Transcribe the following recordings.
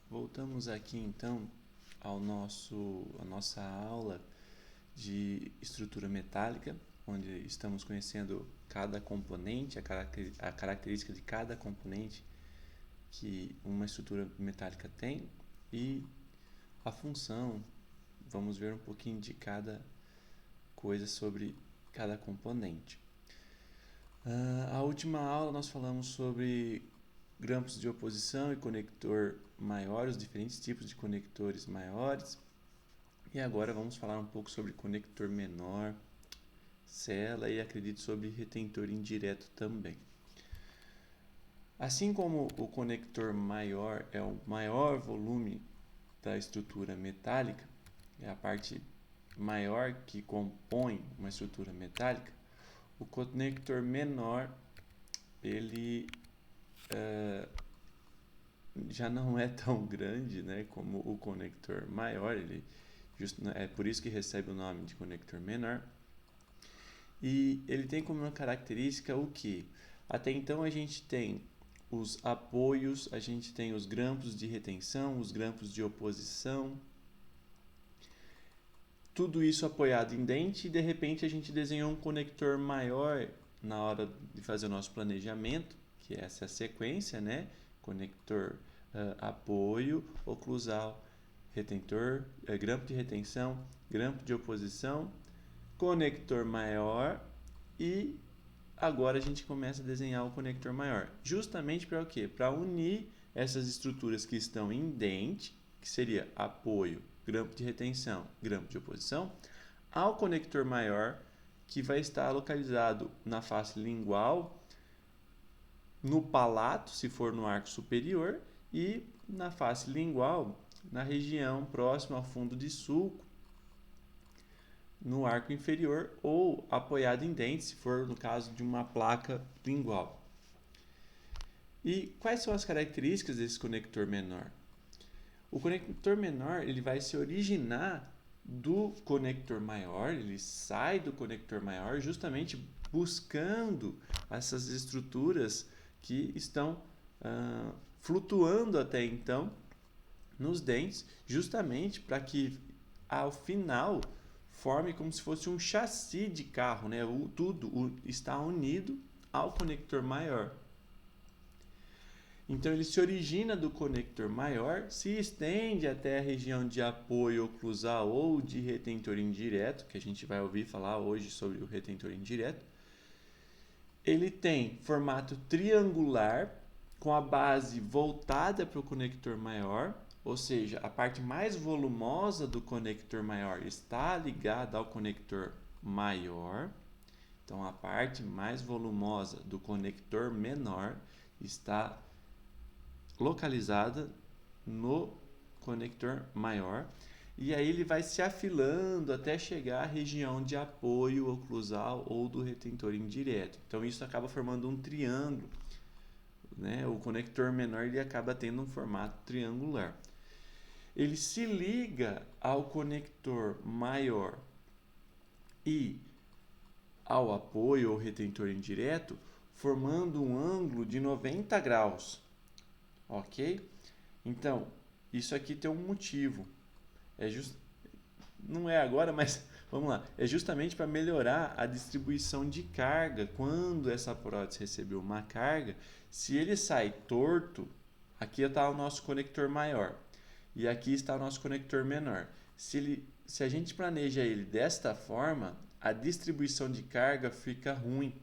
Voltamos aqui então à nossa aula de estrutura metálica, onde estamos conhecendo cada componente, a característica de cada componente que uma estrutura metálica tem e a função. Vamos ver um pouquinho de cada coisa sobre cada componente. A última aula nós falamos sobre grampos de oposição e conector maior, os diferentes tipos de conectores maiores. E agora vamos falar um pouco sobre conector menor, cela e acredito sobre retentor indireto também. Assim como o conector maior é o maior volume da estrutura metálica, é a parte maior que compõe uma estrutura metálica, o conector menor ele já não é tão grande, né, como o conector maior. É por isso que recebe o nome de conector menor. E ele tem como uma característica o que? Até então a gente tem os apoios, a gente tem os grampos de retenção, os grampos de oposição, tudo isso apoiado em dente, e de repente a gente desenhou um conector maior na hora de fazer o nosso planejamento, que essa é a sequência, né? Conector apoio, oclusal, retentor, grampo de retenção, grampo de oposição, conector maior, e agora a gente começa a desenhar o conector maior. Justamente para o quê? Para unir essas estruturas que estão em dente, que seria apoio, grampo de retenção, grampo de oposição, ao conector maior, que vai estar localizado na face lingual, no palato, se for no arco superior, e na face lingual, na região próxima ao fundo de sulco, no arco inferior, ou apoiado em dente, se for no caso de uma placa lingual. E quais são as características desse conector menor? O conector menor ele vai se originar do conector maior, ele sai do conector maior justamente buscando essas estruturas que estão flutuando até então nos dentes, justamente para que ao final forme como se fosse um chassi de carro, né? Tudo está unido ao conector maior. Então ele se origina do conector maior, se estende até a região de apoio oclusal ou de retentor indireto, que a gente vai ouvir falar hoje sobre o retentor indireto. Ele tem formato triangular, com a base voltada para o conector maior, ou seja, a parte mais volumosa do conector maior está ligada ao conector maior. Então a parte mais volumosa do conector menor está localizada no conector maior, e aí ele vai se afilando até chegar à região de apoio oclusal ou do retentor indireto. Então isso acaba formando um triângulo, né? O conector menor ele acaba tendo um formato triangular. Ele se liga ao conector maior e ao apoio ou retentor indireto, formando um ângulo de 90 graus. Ok? Então, isso aqui tem um motivo. Não é agora, mas vamos lá. É justamente para melhorar a distribuição de carga. Quando essa prótese recebeu uma carga, se ele sai torto, aqui está o nosso conector maior e aqui está o nosso conector menor. Se a gente planeja ele desta forma, a distribuição de carga fica ruim,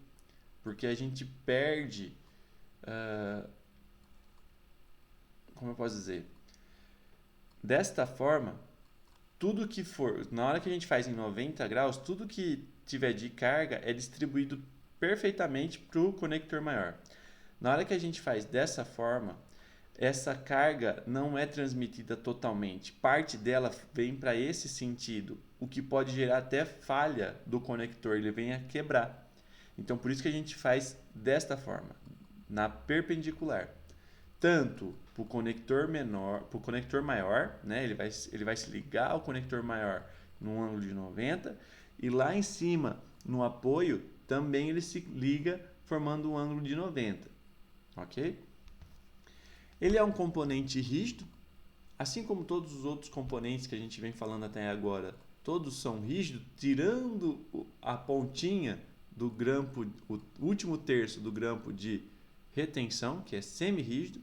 porque a gente perde, como eu posso dizer, desta forma, tudo que for, na hora que a gente faz em 90 graus, tudo que tiver de carga é distribuído perfeitamente para o conector maior. Na hora que a gente faz dessa forma, essa carga não é transmitida totalmente. Parte dela vem para esse sentido, o que pode gerar até falha do conector, ele vem a quebrar. Então, por isso que a gente faz desta forma, na perpendicular. Tanto para o conector menor, para o conector maior, né? Ele vai se ligar ao conector maior num ângulo de 90, e lá em cima, no apoio, também ele se liga formando um ângulo de 90. Ok? Ele é um componente rígido, assim como todos os outros componentes que a gente vem falando até agora, todos são rígidos, tirando a pontinha do grampo, o último terço do grampo de retenção, que é semi-rígido.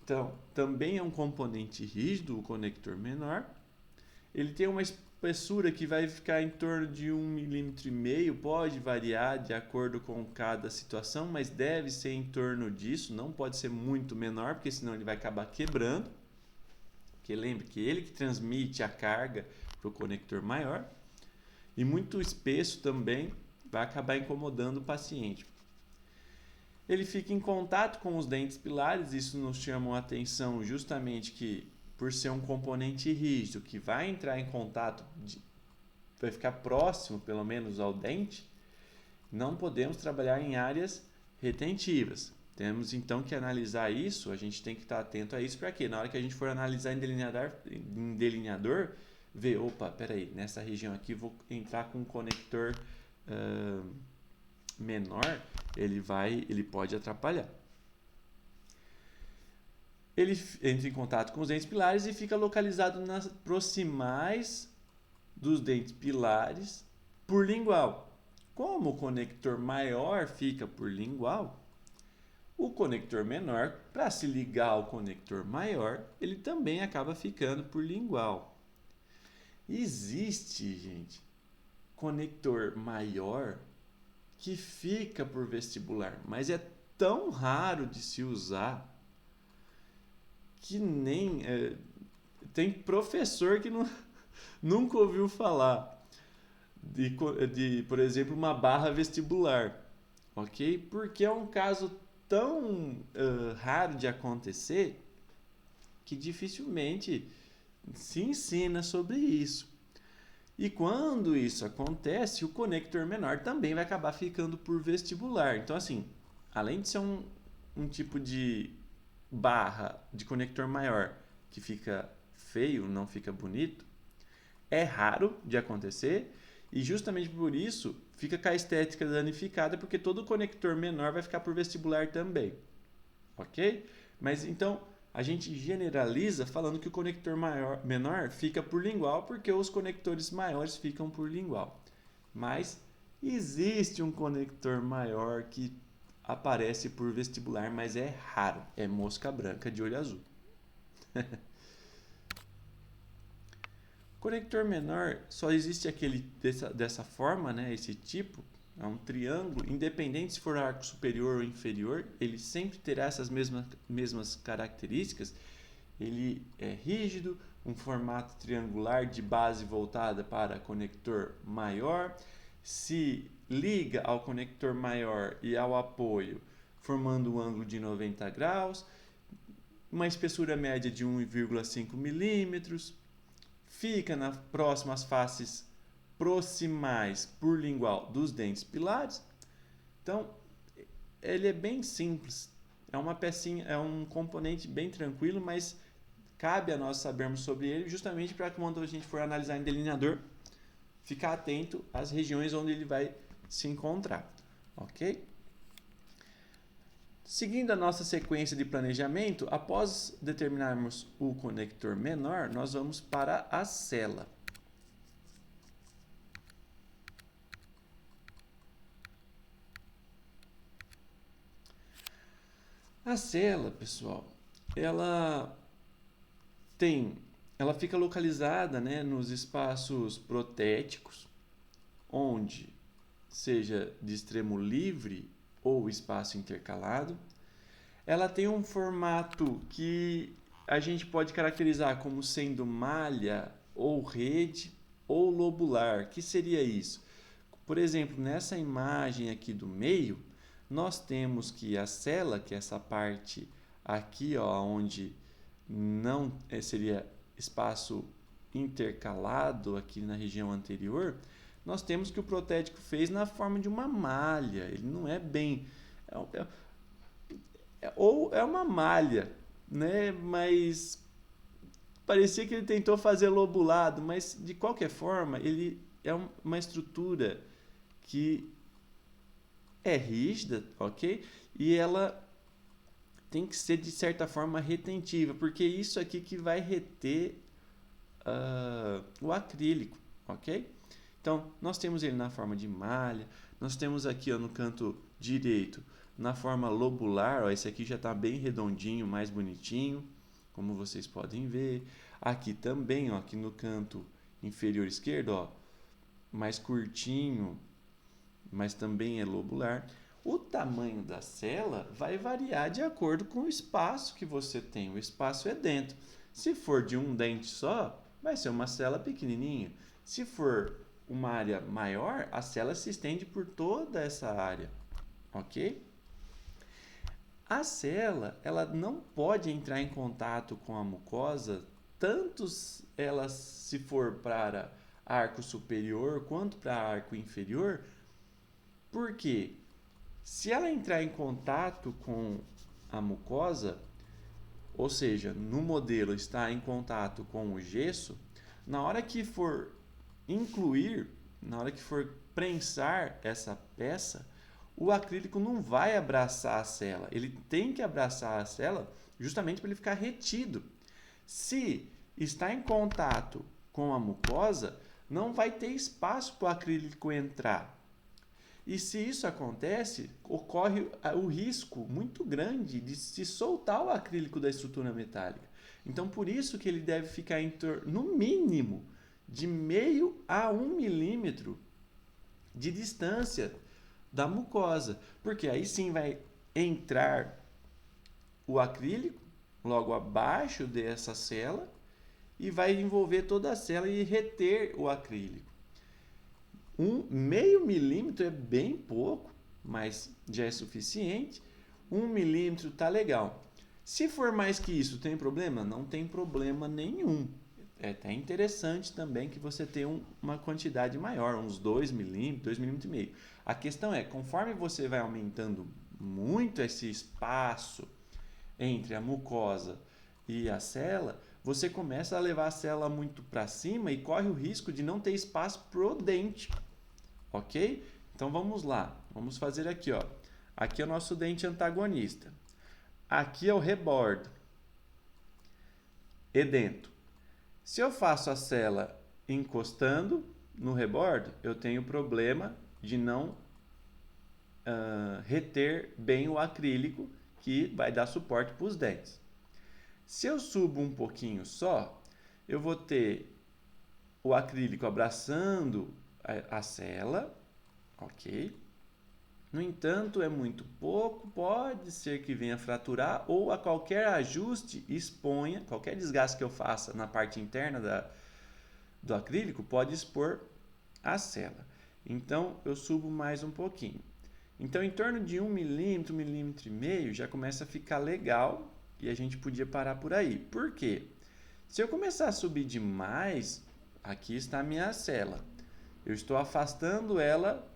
Então, também é um componente rígido, o conector menor. Ele tem uma espessura que vai ficar em torno de 1,5 mm, pode variar de acordo com cada situação, mas deve ser em torno disso, não pode ser muito menor, porque senão ele vai acabar quebrando. Porque lembre que ele que transmite a carga para o conector maior. E muito espesso também vai acabar incomodando o paciente. Ele fica em contato com os dentes pilares, isso nos chama a atenção justamente que por ser um componente rígido que vai entrar em contato, vai ficar próximo pelo menos ao dente, não podemos trabalhar em áreas retentivas. Temos então que analisar isso, a gente tem que estar atento a isso para quê? Na hora que a gente for analisar em delineador, ver, opa, peraí, nessa região aqui vou entrar com um conector menor, ele pode atrapalhar. Ele entra em contato com os dentes pilares e fica localizado nas proximais dos dentes pilares por lingual. Como o conector maior fica por lingual, o conector menor, para se ligar ao conector maior, ele também acaba ficando por lingual. Existe, gente, conector maior que fica por vestibular, mas é tão raro de se usar que nem tem professor que nunca ouviu falar de, por exemplo, uma barra vestibular, ok? Porque é um caso tão raro de acontecer que dificilmente se ensina sobre isso. E quando isso acontece, o conector menor também vai acabar ficando por vestibular. Então, assim, além de ser um tipo de barra de conector maior que fica feio, não fica bonito, é raro de acontecer e justamente por isso fica com a estética danificada, porque todo conector menor vai ficar por vestibular também, ok? Mas então a gente generaliza falando que o conector menor fica por lingual porque os conectores maiores ficam por lingual. Mas existe um conector maior que aparece por vestibular, mas é raro, é mosca branca de olho azul. Conector menor só existe aquele dessa forma, né? Esse tipo é um triângulo, independente se for arco superior ou inferior, ele sempre terá essas mesmas características. Ele é rígido, um formato triangular de base voltada para conector maior, se liga ao conector maior e ao apoio, formando um ângulo de 90 graus, uma espessura média de 1,5 milímetros, fica nas próximas faces proximais por lingual dos dentes pilares. Então, ele é bem simples, é uma pecinha, é um componente bem tranquilo, mas cabe a nós sabermos sobre ele justamente para quando a gente for analisar em delineador, ficar atento às regiões onde ele vai se encontrar, ok? Seguindo a nossa sequência de planejamento, após determinarmos o conector menor, nós vamos para a cela. A cela, pessoal, ela fica localizada, né, nos espaços protéticos, onde seja de extremo livre ou espaço intercalado. Ela tem um formato que a gente pode caracterizar como sendo malha ou rede ou lobular. O que seria isso? Por exemplo, nessa imagem aqui do meio, nós temos que a cela, que é essa parte aqui, ó, onde não seria espaço intercalado aqui na região anterior, nós temos que o protético fez na forma de uma malha. Ele não é bem... ou é uma malha, né? Mas parecia que ele tentou fazer lobulado, mas de qualquer forma, ele é uma estrutura que é rígida, ok? E ela tem que ser de certa forma retentiva, porque isso aqui que vai reter o acrílico, ok? Então, nós temos ele na forma de malha, nós temos aqui ó, no canto direito, na forma lobular, ó, esse aqui já está bem redondinho, mais bonitinho, como vocês podem ver. Aqui também, ó, aqui no canto inferior esquerdo, ó, mais curtinho, mas também é lobular. O tamanho da cela vai variar de acordo com o espaço que você tem. O espaço é dentro. Se for de um dente só, vai ser uma cela pequenininha. Se for uma área maior, a cela se estende por toda essa área, ok? A cela, ela não pode entrar em contato com a mucosa, tanto ela se for para arco superior quanto para arco inferior, porque se ela entrar em contato com a mucosa, ou seja, no modelo está em contato com o gesso, na hora que for incluir, na hora que for prensar essa peça, o acrílico não vai abraçar a cela. Ele tem que abraçar a cela justamente para ele ficar retido. Se está em contato com a mucosa, não vai ter espaço para o acrílico entrar. E se isso acontece, ocorre o risco muito grande de se soltar o acrílico da estrutura metálica. Então, por isso que ele deve ficar no mínimo de meio a 1 milímetro de distância da mucosa, porque aí sim vai entrar o acrílico logo abaixo dessa cela e vai envolver toda a cela e reter o acrílico. Meio milímetro é bem pouco, mas já é suficiente. 1 milímetro tá legal. Se for mais que isso, tem problema? Não tem problema nenhum. É até interessante também que você tenha uma quantidade maior, uns 2 milímetros, 2 milímetros e meio. A questão é, conforme você vai aumentando muito esse espaço entre a mucosa e a cela, você começa a levar a cela muito para cima e corre o risco de não ter espaço pro dente. Ok? Então vamos lá. Vamos fazer aqui, ó. Aqui é o nosso dente antagonista. Aqui é o rebordo. Edento. Se eu faço a cela encostando no rebordo, eu tenho problema de não reter bem o acrílico que vai dar suporte para os dentes. Se eu subo um pouquinho só, eu vou ter o acrílico abraçando a cela, ok? No entanto, é muito pouco, pode ser que venha fraturar ou a qualquer ajuste exponha, qualquer desgaste que eu faça na parte interna do acrílico pode expor a cela. Então, eu subo mais um pouquinho. Então, em torno de 1 milímetro, 1,5 milímetros já começa a ficar legal e a gente podia parar por aí. Por quê? Se eu começar a subir demais, aqui está a minha cela. Eu estou afastando ela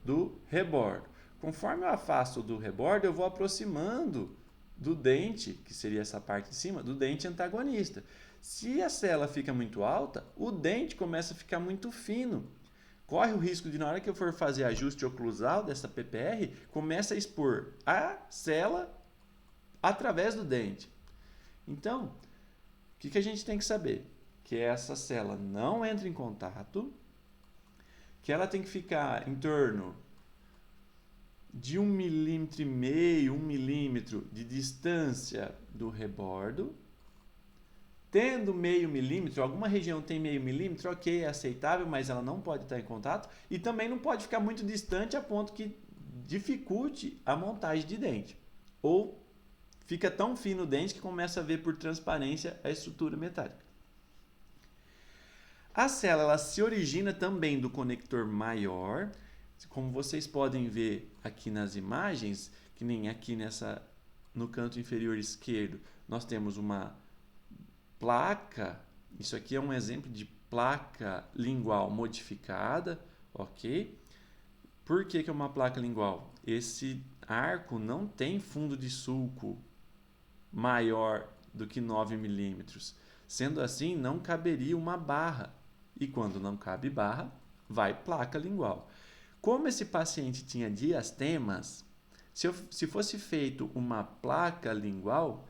do rebordo. Conforme eu afasto do rebordo, eu vou aproximando do dente, que seria essa parte de cima, do dente antagonista. Se a cela fica muito alta, o dente começa a ficar muito fino. Corre o risco de, na hora que eu for fazer ajuste oclusal dessa PPR, começa a expor a cela através do dente. Então, o que a gente tem que saber? Que essa cela não entra em contato, que ela tem que ficar em torno de 1,5 milímetro, 1 milímetro de distância do rebordo. Tendo meio milímetro, alguma região tem meio milímetro, ok, é aceitável, mas ela não pode estar em contato. E também não pode ficar muito distante a ponto que dificulte a montagem de dente. Ou fica tão fino o dente que começa a ver por transparência a estrutura metálica. A cela ela se origina também do conector maior, como vocês podem ver aqui nas imagens, que nem aqui no canto inferior esquerdo, nós temos uma placa, isso aqui é um exemplo de placa lingual modificada, ok? Por que é uma placa lingual? Esse arco não tem fundo de sulco maior do que 9 milímetros. Sendo assim, não caberia uma barra. E quando não cabe barra, vai placa lingual. Como esse paciente tinha diastemas, Se fosse feito uma placa lingual,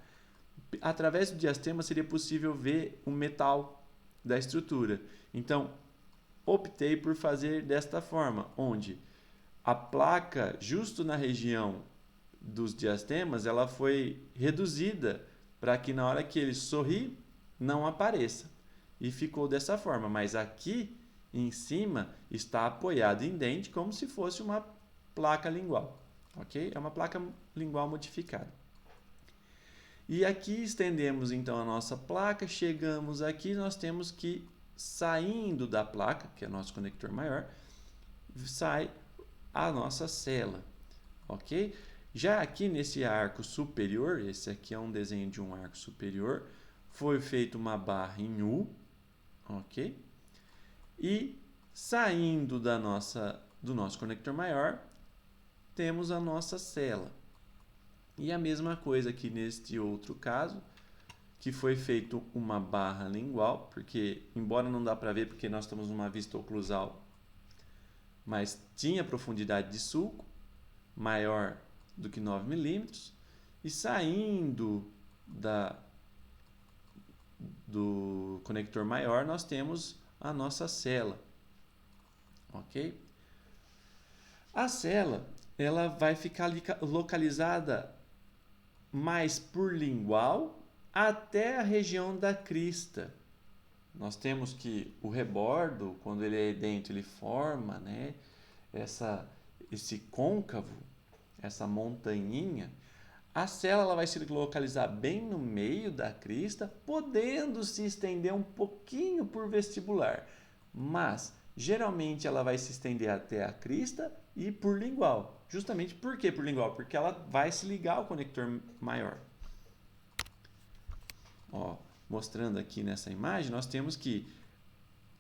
através do diastema seria possível ver o metal da estrutura. Então, optei por fazer desta forma, onde a placa, justo na região dos diastemas, ela foi reduzida para que na hora que ele sorri, não apareça. E ficou dessa forma, mas aqui em cima está apoiado em dente como se fosse uma placa lingual, ok? É uma placa lingual modificada. E aqui estendemos então a nossa placa, chegamos aqui, nós temos que, saindo da placa, que é nosso conector maior, sai a nossa cela, ok? Já aqui nesse arco superior, esse aqui é um desenho de um arco superior, foi feita uma barra em U, ok? E saindo do nosso conector maior, temos a nossa cela. E a mesma coisa aqui neste outro caso, que foi feito uma barra lingual, porque embora não dá para ver porque nós estamos numa vista oclusal, mas tinha profundidade de sulco maior do que 9 milímetros, e saindo do conector maior nós temos a nossa cela, ok? A cela ela vai ficar localizada mais por lingual até a região da crista. Nós temos que o rebordo, quando ele é dentro, ele forma, né, esse côncavo, essa montanhinha. A cela ela vai se localizar bem no meio da crista, podendo se estender um pouquinho por vestibular, mas geralmente ela vai se estender até a crista e por lingual. Justamente por que por lingual? Porque ela vai se ligar ao conector maior. Ó, mostrando aqui nessa imagem, nós temos que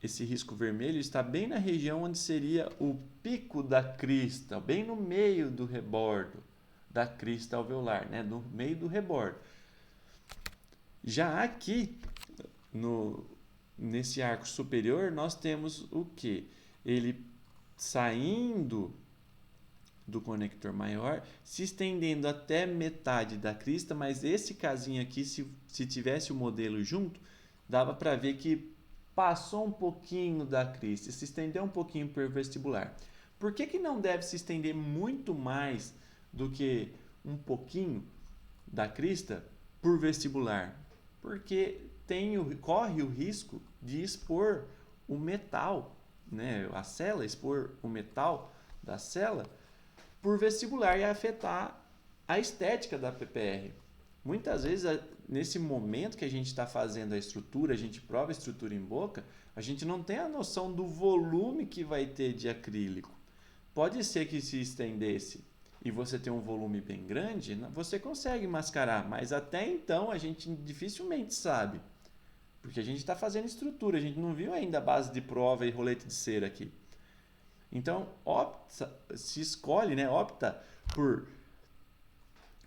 esse risco vermelho está bem na região onde seria o pico da crista, bem no meio do rebordo da crista alveolar, né? No meio do rebordo. Já aqui, nesse arco superior, nós temos o que? Ele saindo do conector maior, se estendendo até metade da crista, mas esse casinho aqui, se tivesse o modelo junto, dava para ver que passou um pouquinho da crista, se estendeu um pouquinho por vestibular. Por que não deve se estender muito mais do que um pouquinho da crista por vestibular? Porque corre o risco de expor o metal, né? A cela, expor o metal da cela por vestibular e afetar a estética da PPR. Muitas vezes, nesse momento que a gente está fazendo a estrutura, a gente prova a estrutura em boca, a gente não tem a noção do volume que vai ter de acrílico. Pode ser que se estendesse e você tem um volume bem grande, você consegue mascarar, mas até então a gente dificilmente sabe, porque a gente está fazendo estrutura, a gente não viu ainda a base de prova e rolete de cera aqui. Então, se escolhe, né, opta por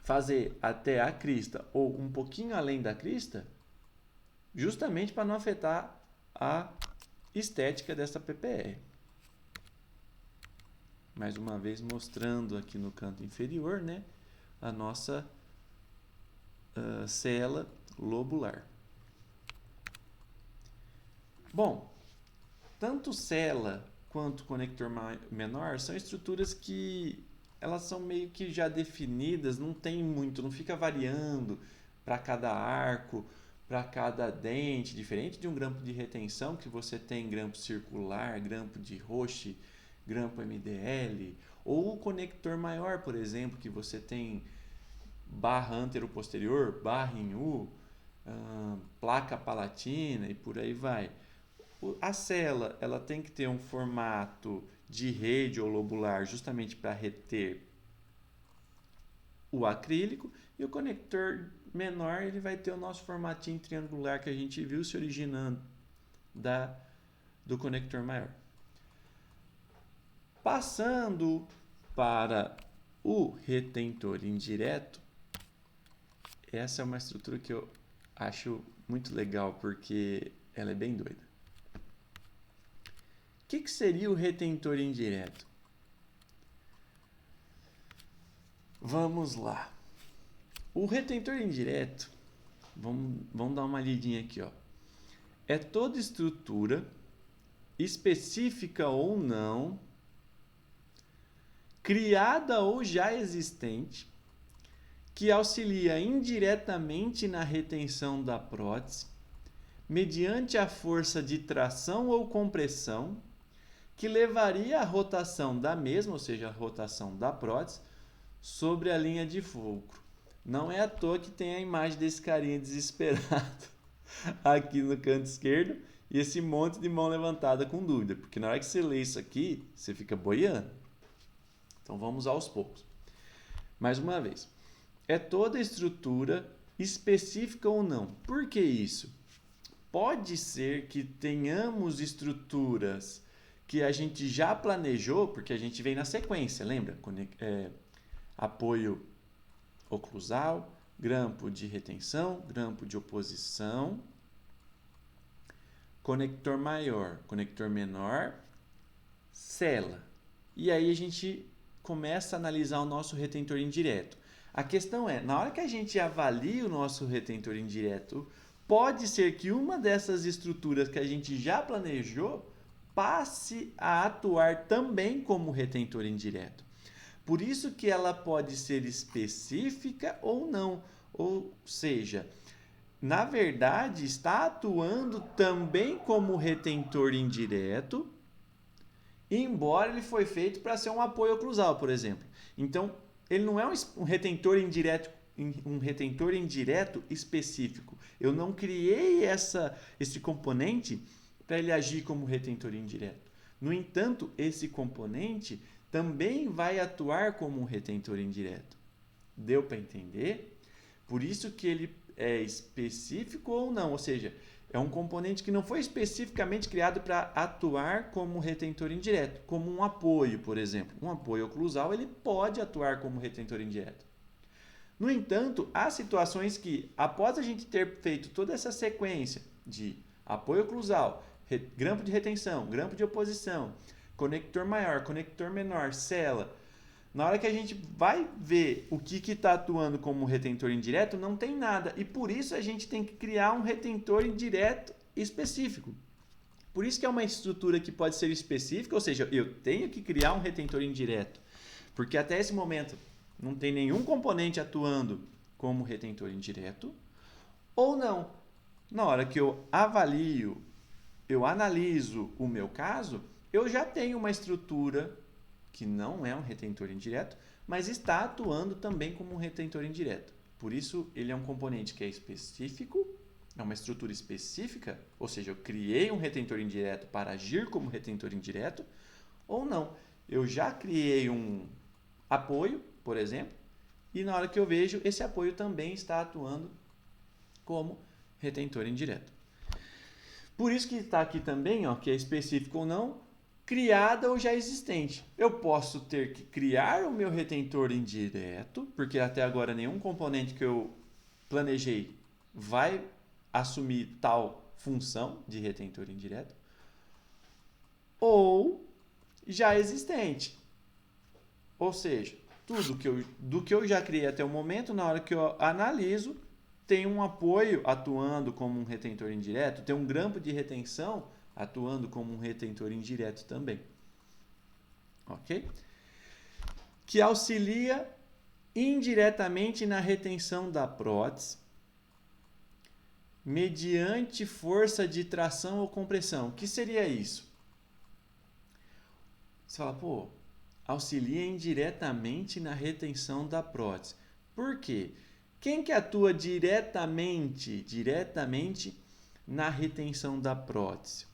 fazer até a crista ou um pouquinho além da crista, justamente para não afetar a estética dessa PPR. Mais uma vez mostrando aqui no canto inferior, né, a nossa cela lobular. Bom, tanto cela quanto conector menor são estruturas que elas são meio que já definidas, não tem muito, não fica variando para cada arco, para cada dente, diferente de um grampo de retenção que você tem grampo circular, grampo de Roche, grampo MDL, ou o conector maior, por exemplo, que você tem barra antero-posterior, barra em U, placa palatina e por aí vai. A cela ela tem que ter um formato de rede ou lobular justamente para reter o acrílico, e o conector menor ele vai ter o nosso formatinho triangular que a gente viu se originando do conector maior. Passando para o retentor indireto, essa é uma estrutura que eu acho muito legal porque ela é bem doida. O que seria o retentor indireto? Vamos lá. O retentor indireto, vamos dar uma lidinha aqui, ó. É toda estrutura, específica ou não, criada ou já existente, que auxilia indiretamente na retenção da prótese, mediante a força de tração ou compressão, que levaria a rotação da mesma, ou seja, a rotação da prótese, sobre a linha de fulcro. Não é à toa que tem a imagem desse carinha desesperado aqui no canto esquerdo e esse monte de mão levantada com dúvida, porque na hora que você lê isso aqui, você fica boiando. Então vamos aos poucos. Mais uma vez, é toda estrutura, específica ou não. Por que isso? Pode ser que tenhamos estruturas que a gente já planejou, porque a gente vem na sequência, lembra? Apoio oclusal, grampo de retenção, grampo de oposição, conector maior, conector menor, cela. E aí a gente começa a analisar o nosso retentor indireto. A questão é, na hora que a gente avalia o nosso retentor indireto, pode ser que uma dessas estruturas que a gente já planejou passe a atuar também como retentor indireto. Por isso que ela pode ser específica ou não. Ou seja, na verdade, está atuando também como retentor indireto, embora ele foi feito para ser um apoio oclusal, por exemplo. Então, ele não é um retentor indireto específico. Eu não criei esse componente para ele agir como retentor indireto. No entanto, esse componente também vai atuar como um retentor indireto. Deu para entender? Por isso que ele é específico ou não, ou seja, é um componente que não foi especificamente criado para atuar como retentor indireto, como um apoio, por exemplo. Um apoio oclusal ele pode atuar como retentor indireto. No entanto, há situações que, após a gente ter feito toda essa sequência de apoio oclusal, grampo de retenção, grampo de oposição, conector maior, conector menor, cela, na hora que a gente vai ver o que está atuando como retentor indireto, não tem nada. E por isso a gente tem que criar um retentor indireto específico. Por isso que é uma estrutura que pode ser específica, ou seja, eu tenho que criar um retentor indireto. Porque até esse momento não tem nenhum componente atuando como retentor indireto. Ou não. Na hora que eu avalio, eu analiso o meu caso, eu já tenho uma estrutura que não é um retentor indireto, mas está atuando também como um retentor indireto. Por isso, ele é um componente que é específico, é uma estrutura específica, ou seja, eu criei um retentor indireto para agir como retentor indireto, ou não. Eu já criei um apoio, por exemplo, e na hora que eu vejo, esse apoio também está atuando como retentor indireto. Por isso que está aqui também, ó, que é específico ou não, criada ou já existente. Eu posso ter que criar o meu retentor indireto, porque até agora nenhum componente que eu planejei vai assumir tal função de retentor indireto, ou já existente. Ou seja, tudo do que eu já criei até o momento, na hora que eu analiso, tem um apoio atuando como um retentor indireto, tem um grampo de retenção atuando como um retentor indireto também. Ok? Que auxilia indiretamente na retenção da prótese, mediante força de tração ou compressão. O que seria isso? Você fala, pô, auxilia indiretamente na retenção da prótese. Por quê? Quem que atua diretamente na retenção da prótese?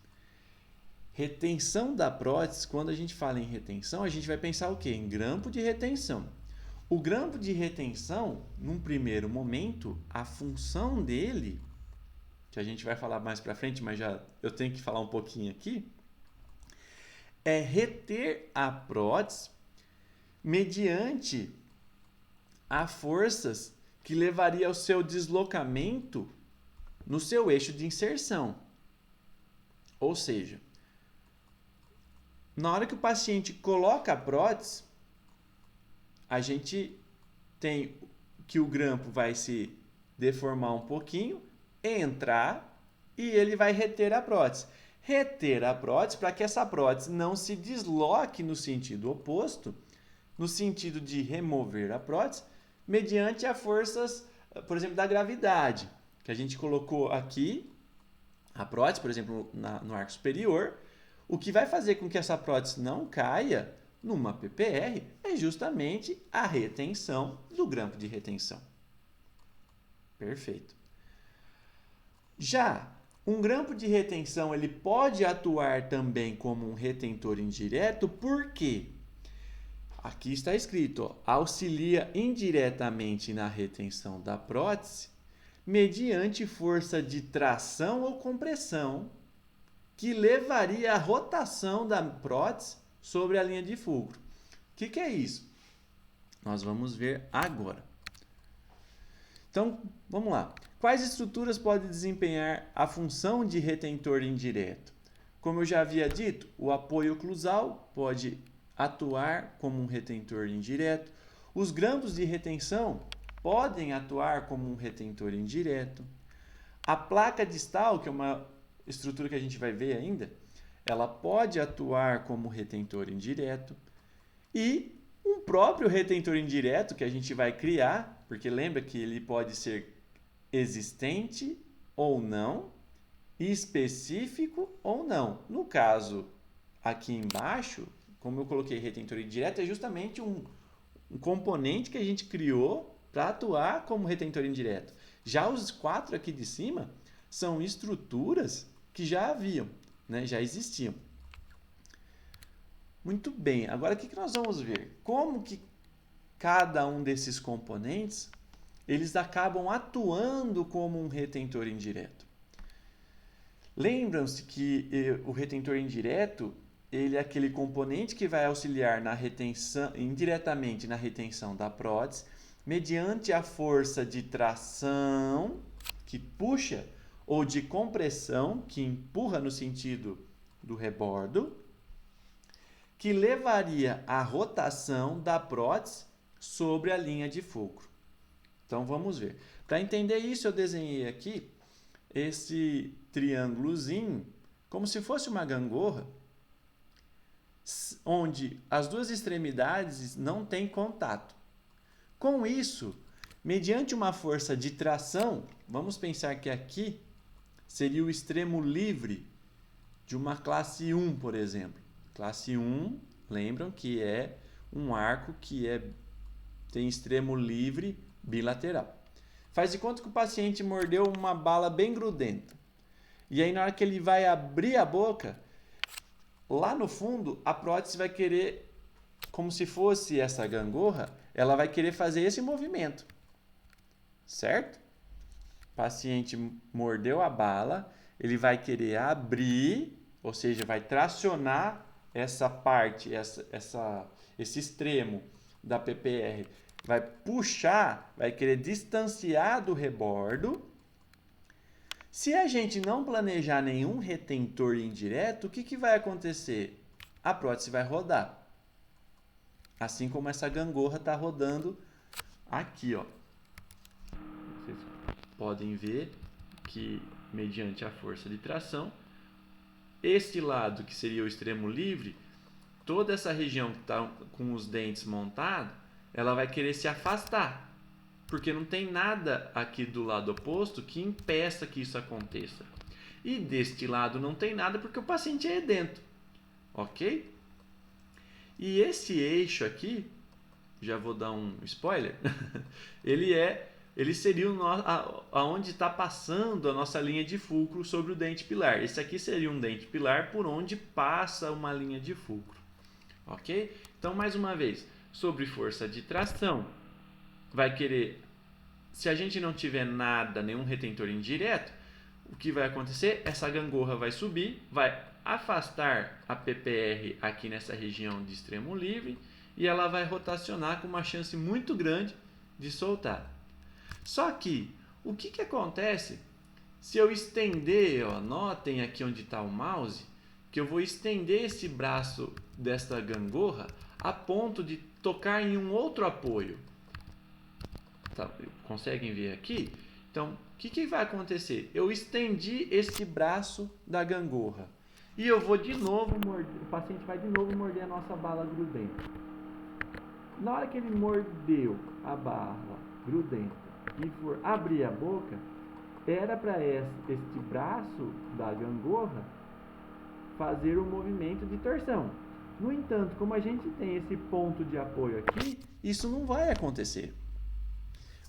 Retenção da prótese, quando a gente fala em retenção, a gente vai pensar o quê? Em grampo de retenção. O grampo de retenção, num primeiro momento, a função dele, que a gente vai falar mais para frente, mas já eu tenho que falar um pouquinho aqui, é reter a prótese mediante as forças que levaria ao seu deslocamento no seu eixo de inserção. Ou seja, na hora que o paciente coloca a prótese, a gente tem que o grampo vai se deformar um pouquinho, entrar e ele vai reter a prótese. Reter a prótese para que essa prótese não se desloque no sentido oposto, no sentido de remover a prótese, mediante as forças, por exemplo, da gravidade, que a gente colocou aqui, a prótese, por exemplo, no arco superior. O que vai fazer com que essa prótese não caia numa PPR é justamente a retenção do grampo de retenção. Perfeito. Já um grampo de retenção ele pode atuar também como um retentor indireto, por quê? Aqui está escrito, ó, auxilia indiretamente na retenção da prótese mediante força de tração ou compressão que levaria à rotação da prótese sobre a linha de fulcro. O que é isso? Nós vamos ver agora. Então, vamos lá. Quais estruturas podem desempenhar a função de retentor indireto? Como eu já havia dito, o apoio oclusal pode atuar como um retentor indireto. Os grampos de retenção podem atuar como um retentor indireto. A placa distal, que é uma estrutura que a gente vai ver ainda, ela pode atuar como retentor indireto. E um próprio retentor indireto que a gente vai criar, porque lembra que ele pode ser existente ou não, específico ou não. No caso, aqui embaixo, como eu coloquei retentor indireto, é justamente um componente que a gente criou para atuar como retentor indireto. Já os 4 aqui de cima são estruturas que já haviam, né? Já existiam. Muito bem, agora o que nós vamos ver? Como que cada um desses componentes eles acabam atuando como um retentor indireto. Lembram-se que o retentor indireto ele é aquele componente que vai auxiliar na retenção, indiretamente na retenção da prótese, mediante a força de tração, que puxa, ou de compressão, que empurra no sentido do rebordo, que levaria à rotação da prótese sobre a linha de fulcro. Então, vamos ver. Para entender isso, eu desenhei aqui esse triângulozinho, como se fosse uma gangorra, onde as duas extremidades não têm contato. Com isso, mediante uma força de tração, vamos pensar que aqui seria o extremo livre de uma classe 1, por exemplo. Classe 1, lembram que é um arco que tem extremo livre bilateral. Faz de conta que o paciente mordeu uma bala bem grudenta. E aí, na hora que ele vai abrir a boca, lá no fundo, a prótese vai querer, como se fosse essa gangorra, ela vai querer fazer esse movimento. Certo? O paciente mordeu a bala, ele vai querer abrir, ou seja, vai tracionar essa parte, esse extremo da PPR, vai puxar, vai querer distanciar do rebordo. Se a gente não planejar nenhum retentor indireto, o que vai acontecer? A prótese vai rodar. Assim como essa gangorra está rodando aqui, ó. Vocês podem ver que, mediante a força de tração, este lado, que seria o extremo livre, toda essa região que está com os dentes montados, ela vai querer se afastar, porque não tem nada aqui do lado oposto que impeça que isso aconteça. E deste lado não tem nada porque o paciente é edento, ok? E esse eixo aqui, já vou dar um spoiler, ele seria aonde está passando a nossa linha de fulcro sobre o dente pilar. Esse aqui seria um dente pilar por onde passa uma linha de fulcro, ok? Então, mais uma vez, sobre força de tração, vai querer, se a gente não tiver nada, nenhum retentor indireto, o que vai acontecer? Essa gangorra vai subir, vai afastar a PPR aqui nessa região de extremo livre e ela vai rotacionar com uma chance muito grande de soltar. Só que, o que acontece se eu estender, ó, notem aqui onde está o mouse, que eu vou estender esse braço desta gangorra a ponto de tocar em um outro apoio. Tá, conseguem ver aqui? Então, o que vai acontecer? Eu estendi esse braço da gangorra e eu vou de novo morder, o paciente vai de novo morder a nossa bala grudenta. Na hora que ele mordeu a bala grudenta e for abrir a boca, era para este braço da gangorra fazer o movimento de torção. No entanto, como a gente tem esse ponto de apoio aqui, isso não vai acontecer.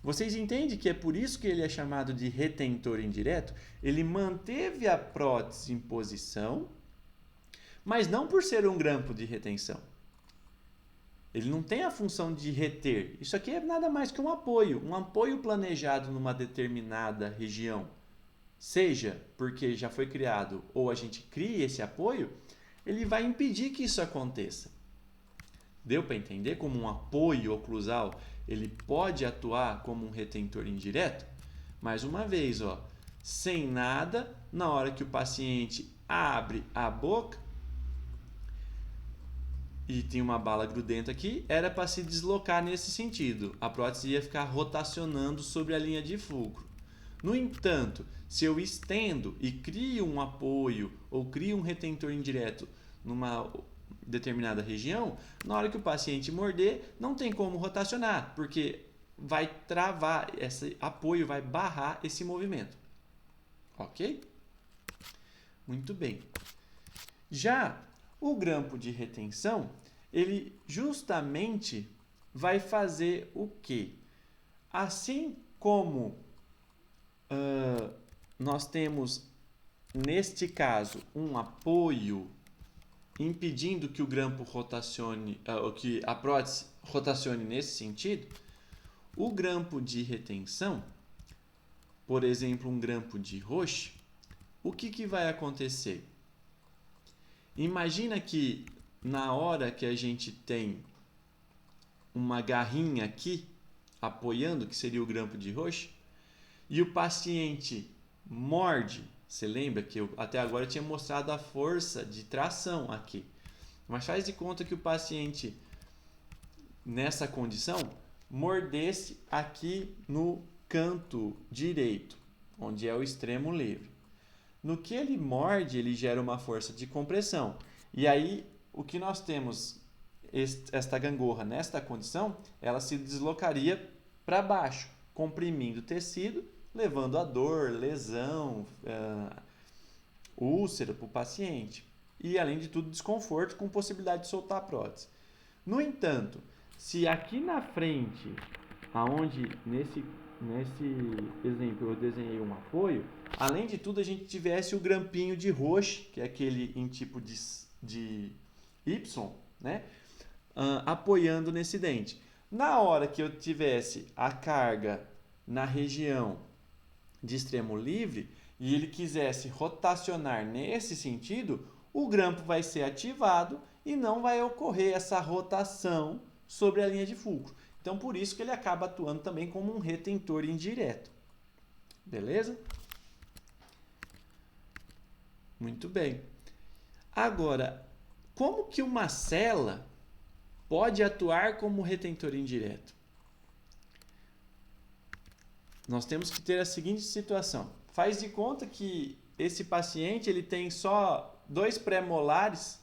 Vocês entendem que é por isso que ele é chamado de retentor indireto? Ele manteve a prótese em posição, mas não por ser um grampo de retenção. Ele não tem a função de reter. Isso aqui é nada mais que um apoio planejado numa determinada região. Seja porque já foi criado ou a gente cria esse apoio, ele vai impedir que isso aconteça. Deu para entender como um apoio oclusal ele pode atuar como um retentor indireto? Mais uma vez, ó, sem nada, na hora que o paciente abre a boca e tem uma bala grudenta aqui, era para se deslocar nesse sentido. A prótese ia ficar rotacionando sobre a linha de fulcro. No entanto, se eu estendo e crio um apoio ou crio um retentor indireto numa determinada região, na hora que o paciente morder, não tem como rotacionar, porque vai travar, esse apoio vai barrar esse movimento. Ok? Muito bem. Já o grampo de retenção, ele justamente vai fazer o quê? Assim como nós temos, neste caso, um apoio impedindo que o grampo rotacione, que a prótese rotacione nesse sentido, o grampo de retenção, por exemplo, um grampo de Roche, o que vai acontecer? Imagina que na hora que a gente tem uma garrinha aqui apoiando, que seria o grampo de Roche, e o paciente morde. Você lembra que eu até agora tinha mostrado a força de tração aqui. Mas faz de conta que o paciente, nessa condição, mordesse aqui no canto direito, onde é o extremo livre. No que ele morde, ele gera uma força de compressão. E aí, o que nós temos, esta gangorra nesta condição, ela se deslocaria para baixo, comprimindo o tecido, levando a dor, lesão, úlcera para o paciente. E, além de tudo, desconforto com possibilidade de soltar a prótese. No entanto, se aqui na frente, aonde nesse exemplo eu desenhei um apoio, além de tudo a gente tivesse o grampinho de Roche, que é aquele em tipo de Y, né? Apoiando nesse dente. Na hora que eu tivesse a carga na região de extremo livre e ele quisesse rotacionar nesse sentido, o grampo vai ser ativado e não vai ocorrer essa rotação sobre a linha de fulcro. Então, por isso que ele acaba atuando também como um retentor indireto. Beleza? Muito bem. Agora, como que uma cela pode atuar como retentor indireto? Nós temos que ter a seguinte situação. Faz de conta que esse paciente ele tem só 2 pré-molares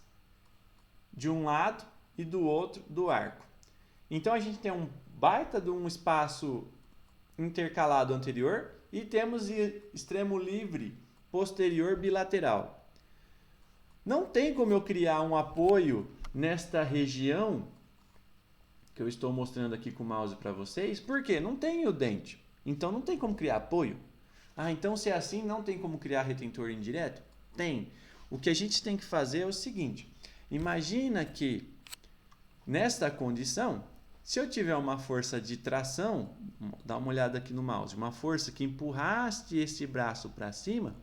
de um lado e do outro do arco. Então a gente tem um baita de um espaço intercalado anterior e temos extremo livre posterior bilateral. Não tem como eu criar um apoio nesta região que eu estou mostrando aqui com o mouse para vocês, porque não tem o dente. Então não tem como criar apoio. Então se é assim, não tem como criar retentor indireto? Tem. O que a gente tem que fazer é o seguinte. Imagina que nesta condição, se eu tiver uma força de tração, dá uma olhada aqui no mouse, uma força que empurrasse esse braço para cima,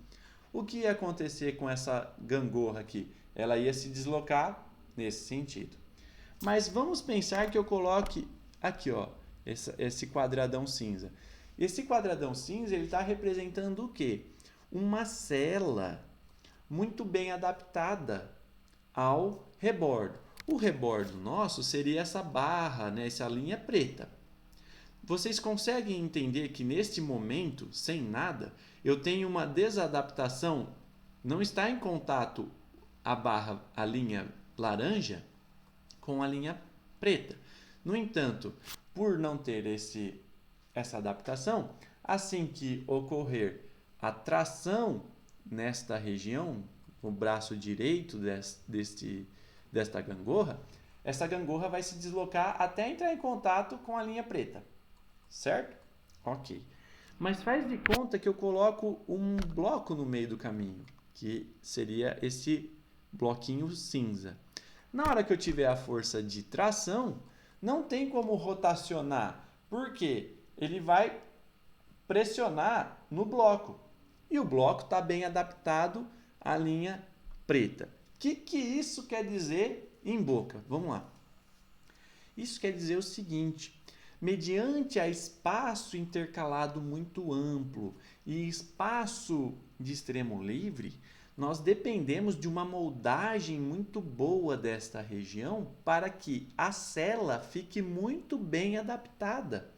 o que ia acontecer com essa gangorra aqui? Ela ia se deslocar nesse sentido. Mas vamos pensar que eu coloque aqui, ó, esse quadradão cinza. Esse quadradão cinza está representando o quê? Uma cela muito bem adaptada ao rebordo. O rebordo nosso seria essa barra, né, essa linha preta. Vocês conseguem entender que neste momento, sem nada, eu tenho uma desadaptação, não está em contato a linha laranja com a linha preta. No entanto, por não ter essa adaptação, assim que ocorrer a tração nesta região, no braço direito desta gangorra, essa gangorra vai se deslocar até entrar em contato com a linha preta, certo? Ok. Mas faz de conta que eu coloco um bloco no meio do caminho, que seria esse bloquinho cinza. Na hora que eu tiver a força de tração, não tem como rotacionar, porque ele vai pressionar no bloco. E o bloco está bem adaptado à linha preta. O que isso quer dizer em boca? Vamos lá. Isso quer dizer o seguinte: mediante a espaço intercalado muito amplo e espaço de extremo livre, nós dependemos de uma moldagem muito boa desta região para que a cela fique muito bem adaptada.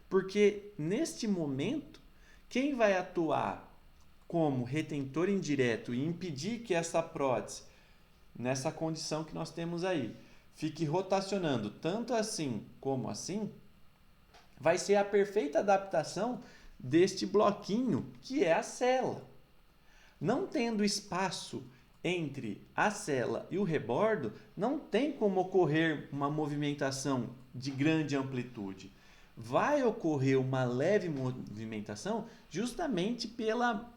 Porque neste momento, quem vai atuar como retentor indireto e impedir que essa prótese, nessa condição que nós temos aí, fique rotacionando tanto assim como assim, vai ser a perfeita adaptação deste bloquinho que é a cela. Não tendo espaço entre a cela e o rebordo, não tem como ocorrer uma movimentação de grande amplitude. Vai ocorrer uma leve movimentação justamente pela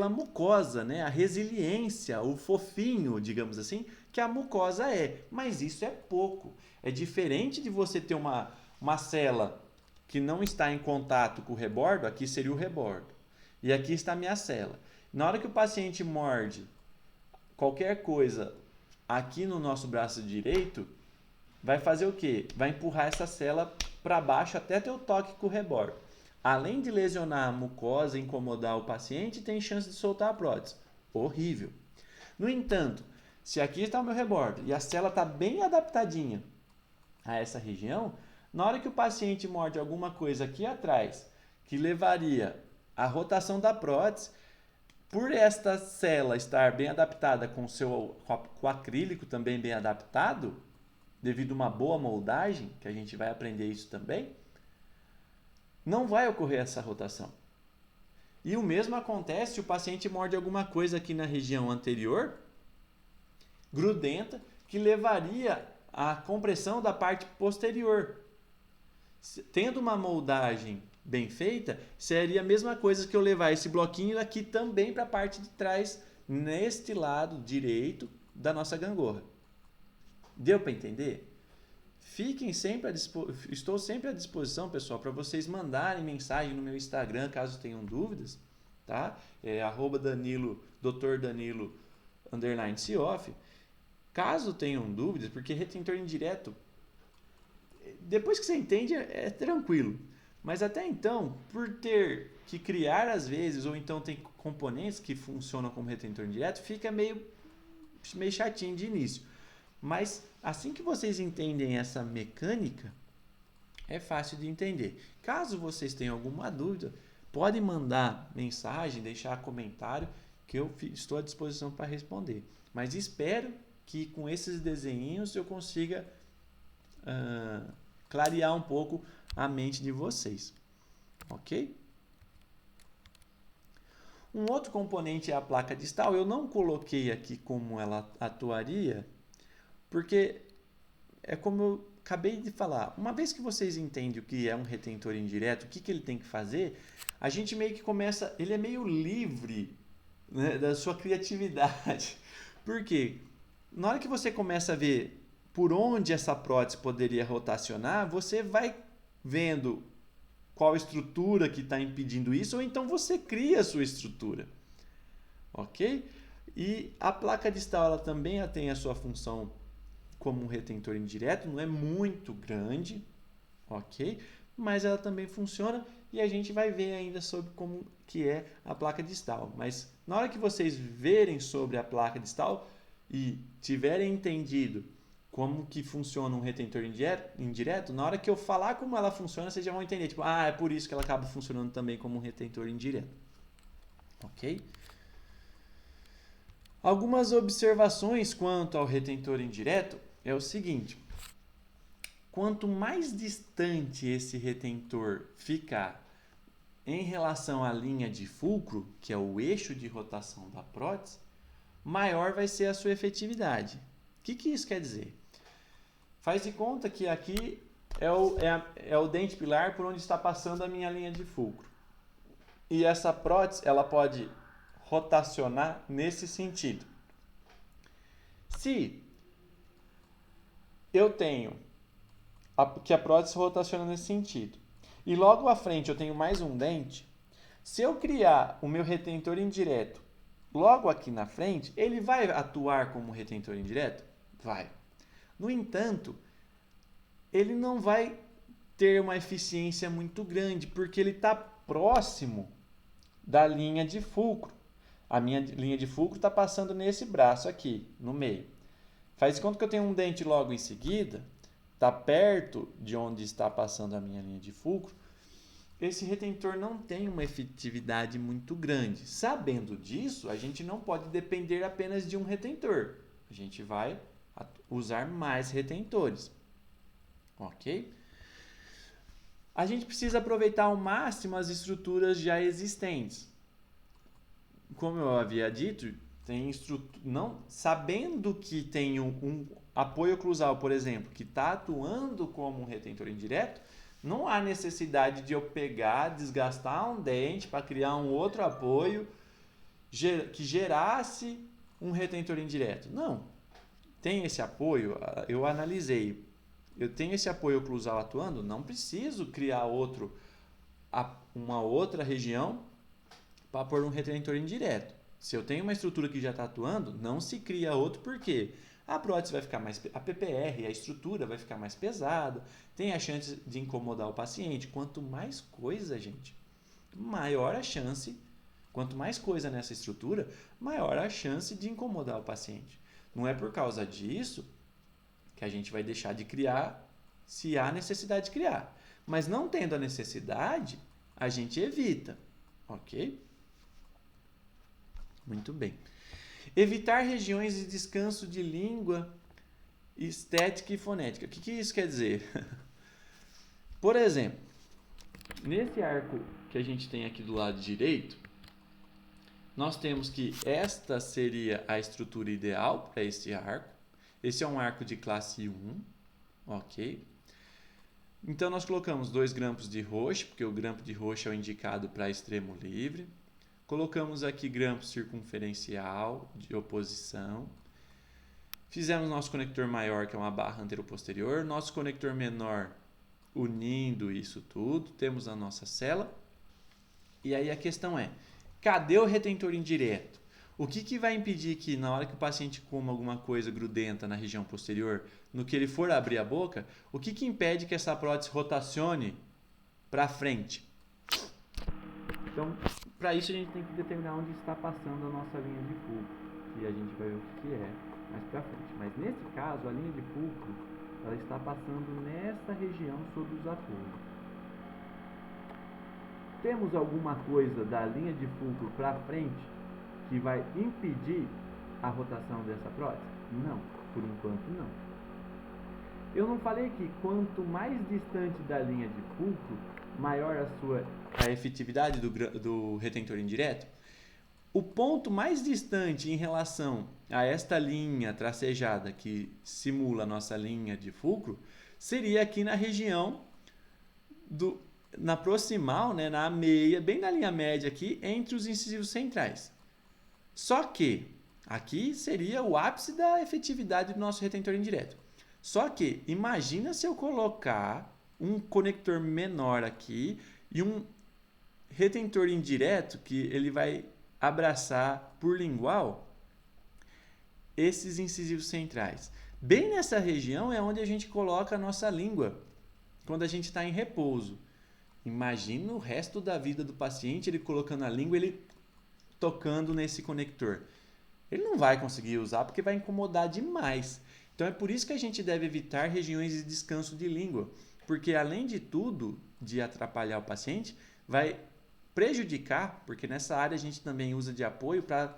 mucosa, né? A resiliência, o fofinho, digamos assim, que a mucosa é. Mas isso é pouco. É diferente de você ter uma cela que não está em contato com o rebordo, aqui seria o rebordo, e aqui está a minha cela. Na hora que o paciente morde qualquer coisa aqui no nosso braço direito, vai fazer o quê? Vai empurrar essa cela para baixo até ter o toque com o rebordo. Além de lesionar a mucosa, incomodar o paciente, tem chance de soltar a prótese. Horrível. No entanto, se aqui está o meu rebordo e a cela está bem adaptadinha a essa região, na hora que o paciente morde alguma coisa aqui atrás, que levaria à rotação da prótese, por esta cela estar bem adaptada com o acrílico também bem adaptado, devido a uma boa moldagem, que a gente vai aprender isso também, não vai ocorrer essa rotação. E o mesmo acontece se o paciente morde alguma coisa aqui na região anterior, grudenta, que levaria à compressão da parte posterior. Tendo uma moldagem bem feita, seria a mesma coisa que eu levar esse bloquinho aqui também para a parte de trás, neste lado direito da nossa gangorra. Deu para entender? Fiquem sempre estou sempre à disposição, pessoal, para vocês mandarem mensagem no meu Instagram, caso tenham dúvidas, tá? É @Danilo, Dr. Danilo _Cioff. Caso tenham dúvidas, porque retentor indireto, depois que você entende, é tranquilo. Mas até então, por ter que criar às vezes, ou então tem componentes que funcionam como retentor indireto, fica meio chatinho de início. Mas assim que vocês entendem essa mecânica, é fácil de entender. Caso vocês tenham alguma dúvida, podem mandar mensagem, deixar comentário, que eu estou à disposição para responder. Mas espero que com esses desenhinhos eu consiga clarear um pouco a mente de vocês, ok? Um outro componente é a placa distal. Eu não coloquei aqui como ela atuaria, porque é como eu acabei de falar. Uma vez que vocês entendem o que é um retentor indireto, o que ele tem que fazer, a gente meio que começa, ele é meio livre, né, da sua criatividade. Por quê? Na hora que você começa a ver por onde essa prótese poderia rotacionar, você vai vendo qual estrutura que está impedindo isso, ou então você cria a sua estrutura, ok? E a placa distal ela também tem a sua função como um retentor indireto, não é muito grande, ok? Mas ela também funciona e a gente vai ver ainda sobre como que é a placa distal. Mas na hora que vocês verem sobre a placa distal e tiverem entendido como que funciona um retentor indireto, na hora que eu falar como ela funciona, vocês já vão entender. Tipo, é por isso que ela acaba funcionando também como um retentor indireto. Ok? Algumas observações quanto ao retentor indireto é o seguinte. Quanto mais distante esse retentor ficar em relação à linha de fulcro, que é o eixo de rotação da prótese, maior vai ser a sua efetividade. O que isso quer dizer? Faz de conta que aqui é o dente pilar por onde está passando a minha linha de fulcro. E essa prótese ela pode rotacionar nesse sentido. Se eu tenho que a prótese rotaciona nesse sentido, e logo à frente eu tenho mais um dente, se eu criar o meu retentor indireto logo aqui na frente, ele vai atuar como retentor indireto? Vai. No entanto, ele não vai ter uma eficiência muito grande, porque ele está próximo da linha de fulcro. A minha linha de fulcro está passando nesse braço aqui, no meio. Faz de conta que eu tenho um dente logo em seguida, está perto de onde está passando a minha linha de fulcro, esse retentor não tem uma efetividade muito grande. Sabendo disso, a gente não pode depender apenas de um retentor. A gente vai usar mais retentores. Ok? A gente precisa aproveitar ao máximo as estruturas já existentes. Como eu havia dito, sabendo que tem um apoio oclusal, por exemplo, que está atuando como um retentor indireto, não há necessidade de eu pegar, desgastar um dente para criar um outro apoio que gerasse um retentor indireto. Não. Tem esse apoio, eu analisei. Eu tenho esse apoio oclusal atuando, não preciso criar uma outra região para pôr um retentor indireto. Se eu tenho uma estrutura que já está atuando, não se cria outro, por quê? A prótese vai ficar a PPR, a estrutura vai ficar mais pesada, tem a chance de incomodar o paciente. Quanto mais coisa, gente, maior a chance, quanto mais coisa nessa estrutura, maior a chance de incomodar o paciente. Não é por causa disso que a gente vai deixar de criar se há necessidade de criar. Mas não tendo a necessidade, a gente evita, ok? Muito bem. Evitar regiões de descanso de língua, estética e fonética. O que isso quer dizer? Por exemplo, nesse arco que a gente tem aqui do lado direito, nós temos que esta seria a estrutura ideal para esse arco. Esse é um arco de classe 1, ok? Então, nós colocamos 2 grampos de Roche, porque o grampo de Roche é o indicado para extremo livre. Colocamos aqui grampo circunferencial de oposição. Fizemos nosso conector maior, que é uma barra anteroposterior. Nosso conector menor, unindo isso tudo. Temos a nossa cela. E aí a questão é, cadê o retentor indireto? O que vai impedir que na hora que o paciente coma alguma coisa grudenta na região posterior, no que ele for abrir a boca, o que impede que essa prótese rotacione para frente? Então, para isso a gente tem que determinar onde está passando a nossa linha de fulcro, que a gente vai ver o que é mais para frente. Mas nesse caso, a linha de fulcro ela está passando nessa região sobre os apoios. Temos alguma coisa da linha de fulcro para frente que vai impedir a rotação dessa prótese? Não, por enquanto não. Eu não falei que quanto mais distante da linha de fulcro, maior a efetividade do retentor indireto? O ponto mais distante em relação a esta linha tracejada que simula a nossa linha de fulcro seria aqui na região na proximal, né, na meia, bem na linha média aqui, entre os incisivos centrais. Só que aqui seria o ápice da efetividade do nosso retentor indireto. Só que imagina se eu colocar um conector menor aqui e um retentor indireto que ele vai abraçar por lingual esses incisivos centrais. Bem nessa região é onde a gente coloca a nossa língua quando a gente está em repouso. Imagina o resto da vida do paciente, ele colocando a língua, ele tocando nesse conector. Ele não vai conseguir usar porque vai incomodar demais. Então é por isso que a gente deve evitar regiões de descanso de língua, porque além de tudo, de atrapalhar o paciente, vai prejudicar, porque nessa área a gente também usa de apoio para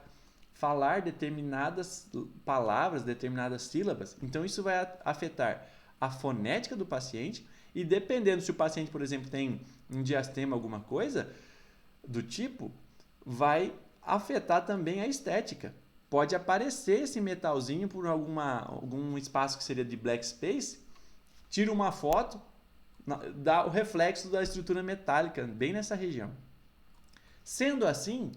falar determinadas palavras, determinadas sílabas. Então isso vai afetar a fonética do paciente e dependendo se o paciente, por exemplo, tem um diastema, alguma coisa do tipo, vai afetar também a estética. Pode aparecer esse metalzinho por algum espaço que seria de black space, tira uma foto, dá o reflexo da estrutura metálica bem nessa região. Sendo assim,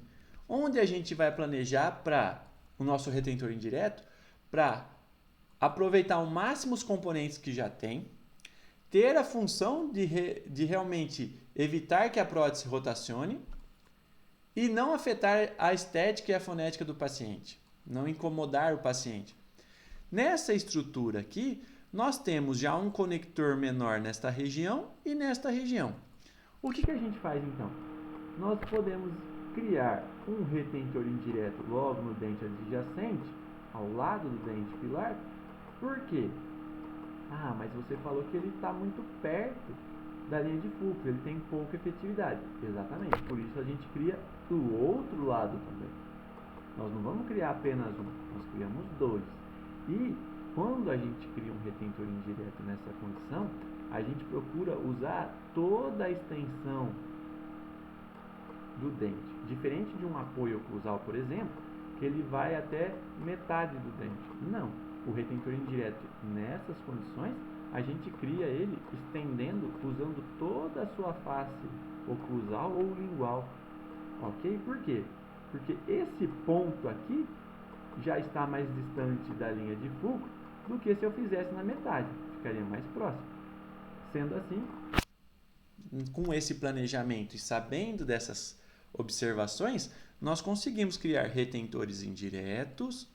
onde a gente vai planejar para o nosso retentor indireto? Para aproveitar ao máximo os componentes que já tem, ter a função de realmente evitar que a prótese rotacione e não afetar a estética e a fonética do paciente, não incomodar o paciente. Nessa estrutura aqui, nós temos já um conector menor nesta região e nesta região. O que a gente faz então? Nós podemos criar um retentor indireto logo no dente adjacente, ao lado do dente pilar. Por quê? Ah, mas você falou que ele está muito perto da linha de fulcro, ele tem pouca efetividade. Exatamente, por isso a gente cria do outro lado também. Nós não vamos criar apenas um, nós criamos dois. E quando a gente cria um retentor indireto nessa condição, a gente procura usar toda a extensão do dente. Diferente de um apoio oclusal, por exemplo, que ele vai até metade do dente. Não. O retentor indireto, nessas condições, a gente cria ele estendendo, usando toda a sua face oclusal ou lingual. Ok? Por quê? Porque esse ponto aqui já está mais distante da linha de fulcro do que se eu fizesse na metade. Ficaria mais próximo. Sendo assim, com esse planejamento e sabendo dessas observações, nós conseguimos criar retentores indiretos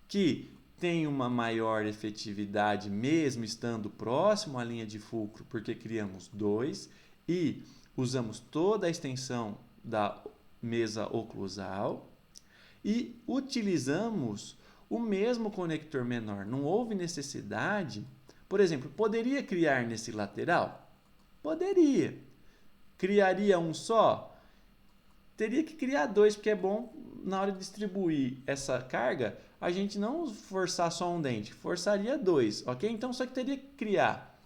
que têm uma maior efetividade mesmo estando próximo à linha de fulcro, porque criamos dois e usamos toda a extensão da mesa oclusal e utilizamos o mesmo conector menor. Não houve necessidade, por exemplo, poderia criar nesse lateral? Poderia. Criaria um só? Teria que criar dois, porque é bom na hora de distribuir essa carga, a gente não forçar só um dente, forçaria dois, ok? Então só que teria que criar.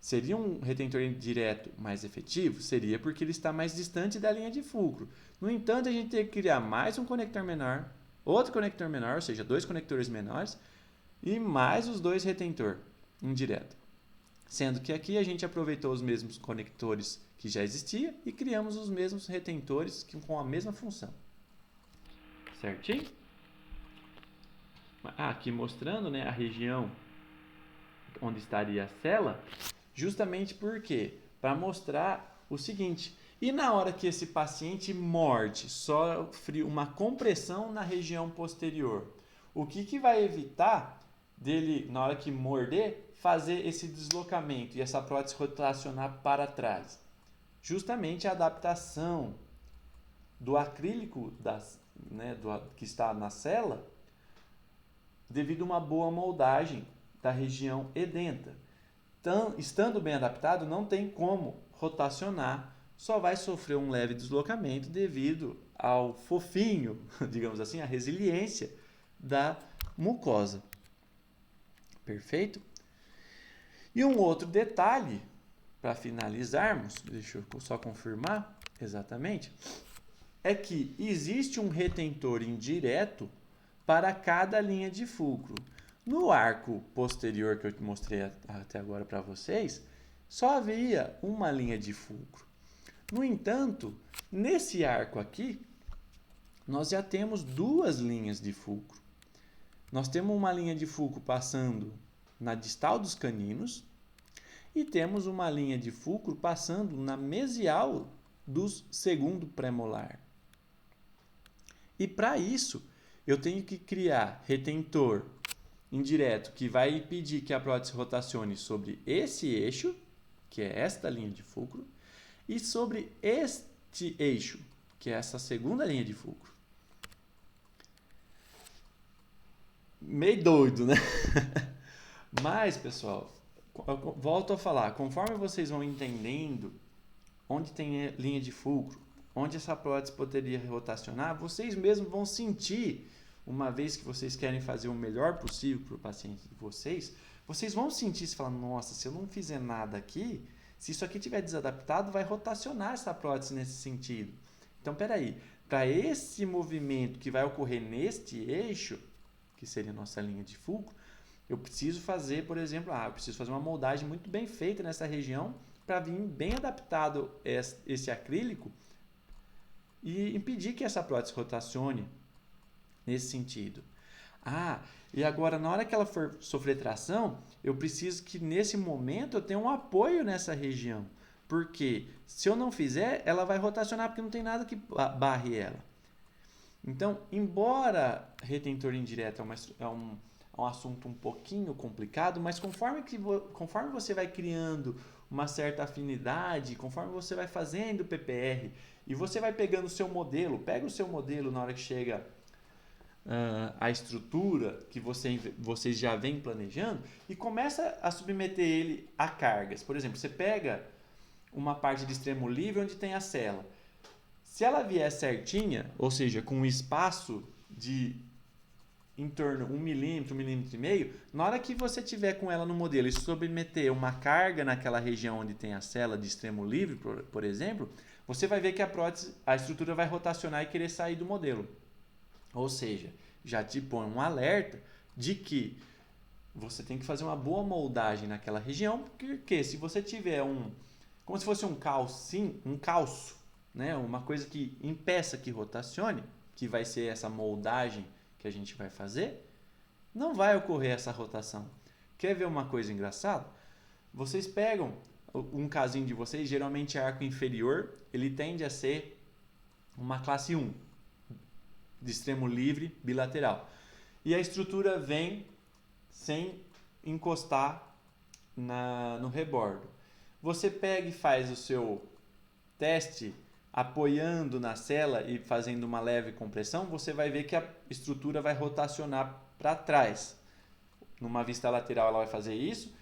Seria um retentor indireto mais efetivo? Seria porque ele está mais distante da linha de fulcro. No entanto, a gente teria que criar mais um conector menor, outro conector menor, ou seja, dois conectores menores, e mais os dois retentor indireto. Sendo que aqui a gente aproveitou os mesmos conectores que já existia e criamos os mesmos retentores com a mesma função. Certinho? Aqui mostrando, né, a região onde estaria a cela, justamente porque para mostrar o seguinte: e na hora que esse paciente morde, sofre uma compressão na região posterior, o que vai evitar dele, na hora que morder, fazer esse deslocamento e essa prótese rotacionar para trás? Justamente a adaptação do acrílico que está na cela devido a uma boa moldagem da região edenta. Então, estando bem adaptado, não tem como rotacionar, só vai sofrer um leve deslocamento devido ao fofinho, digamos assim, a resiliência da mucosa. Perfeito? E um outro detalhe, para finalizarmos, deixa eu só confirmar exatamente, é que existe um retentor indireto para cada linha de fulcro. No arco posterior que eu mostrei até agora para vocês, só havia uma linha de fulcro. No entanto, nesse arco aqui, nós já temos duas linhas de fulcro. Nós temos uma linha de fulcro passando na distal dos caninos e temos uma linha de fulcro passando na mesial do segundo premolar. E para isso, eu tenho que criar retentor indireto que vai impedir que a prótese rotacione sobre esse eixo, que é esta linha de fulcro, e sobre este eixo, que é essa segunda linha de fulcro. Meio doido, né? Mas, pessoal, eu volto a falar, conforme vocês vão entendendo onde tem linha de fulcro, onde essa prótese poderia rotacionar, vocês mesmos vão sentir, uma vez que vocês querem fazer o melhor possível para o paciente de vocês vão sentir e falar, nossa, se eu não fizer nada aqui, se isso aqui estiver desadaptado, vai rotacionar essa prótese nesse sentido. Então, peraí, para esse movimento que vai ocorrer neste eixo, que seria a nossa linha de fulcro, eu preciso fazer, por exemplo, eu preciso fazer uma moldagem muito bem feita nessa região para vir bem adaptado esse acrílico e impedir que essa prótese rotacione nesse sentido. E agora, na hora que ela for sofrer tração, eu preciso que nesse momento eu tenha um apoio nessa região. Porque se eu não fizer, ela vai rotacionar porque não tem nada que barre ela. Então, embora retentor indireto é um assunto um pouquinho complicado, mas conforme você vai criando uma certa afinidade, conforme você vai fazendo o PPR e você vai pegando o seu modelo, pega o seu modelo na hora que chega a estrutura que vocês já vêm planejando e começa a submeter ele a cargas. Por exemplo, você pega uma parte de extremo livre onde tem a cela. Se ela vier certinha, ou seja, com um espaço de em torno de 1 milímetro, 1,5 milímetro, na hora que você tiver com ela no modelo e submeter uma carga naquela região onde tem a cela de extremo livre, por exemplo, você vai ver que a estrutura vai rotacionar e querer sair do modelo. Ou seja, já te põe um alerta de que você tem que fazer uma boa moldagem naquela região, porque se você tiver como se fosse um calço, né? Uma coisa que impeça que rotacione, que vai ser essa moldagem que a gente vai fazer, não vai ocorrer essa rotação. Quer ver uma coisa engraçada? Vocês pegam um casinho de vocês, geralmente arco inferior, ele tende a ser uma classe 1, de extremo livre, bilateral. E a estrutura vem sem encostar no rebordo. Você pega e faz o seu teste apoiando na cela e fazendo uma leve compressão, você vai ver que a estrutura vai rotacionar para trás. Numa vista lateral ela vai fazer isso,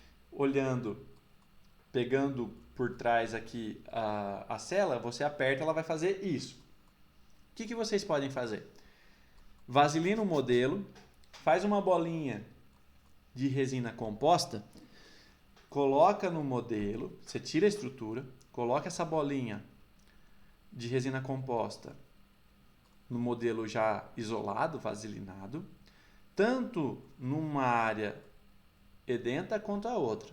pegando por trás aqui a cela, você aperta, ela vai fazer isso. O que vocês podem fazer? Vaselina o modelo, faz uma bolinha de resina composta, coloca no modelo, você tira a estrutura, coloca essa bolinha de resina composta no modelo já isolado, vaselinado, tanto numa área edenta quanto a outra.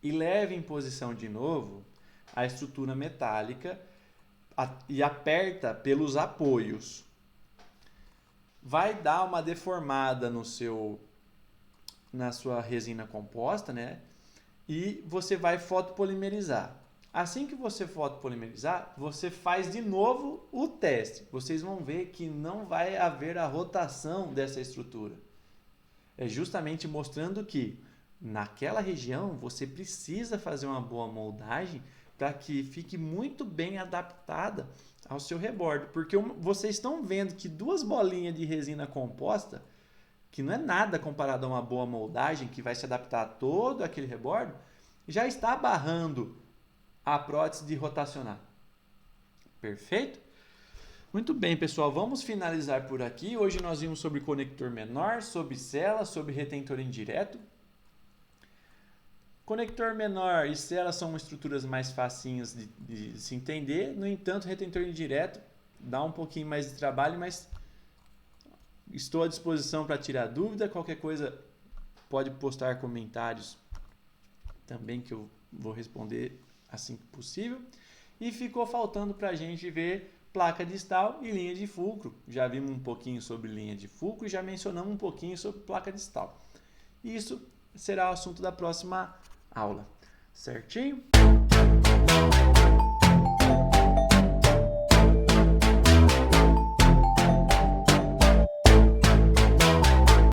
E leve em posição de novo a estrutura metálica e aperta pelos apoios. Vai dar uma deformada na sua resina composta, né? E você vai fotopolimerizar. Assim que você fotopolimerizar, você faz de novo o teste. Vocês vão ver que não vai haver a rotação dessa estrutura. É justamente mostrando que naquela região você precisa fazer uma boa moldagem para que fique muito bem adaptada ao seu rebordo. Porque vocês estão vendo que duas bolinhas de resina composta, que não é nada comparado a uma boa moldagem que vai se adaptar a todo aquele rebordo, já está barrando a prótese de rotacionar. Perfeito? Muito bem, pessoal. Vamos finalizar por aqui. Hoje nós vimos sobre conector menor, sobre cela, sobre retentor indireto. Conector menor e cela são estruturas mais facinhas de se entender. No entanto, retentor indireto dá um pouquinho mais de trabalho, mas estou à disposição para tirar dúvida. Qualquer coisa pode postar comentários também que eu vou responder assim que possível. E ficou faltando para a gente ver placa distal e linha de fulcro. Já vimos um pouquinho sobre linha de fulcro e já mencionamos um pouquinho sobre placa distal. Isso será o assunto da próxima aula. Certinho?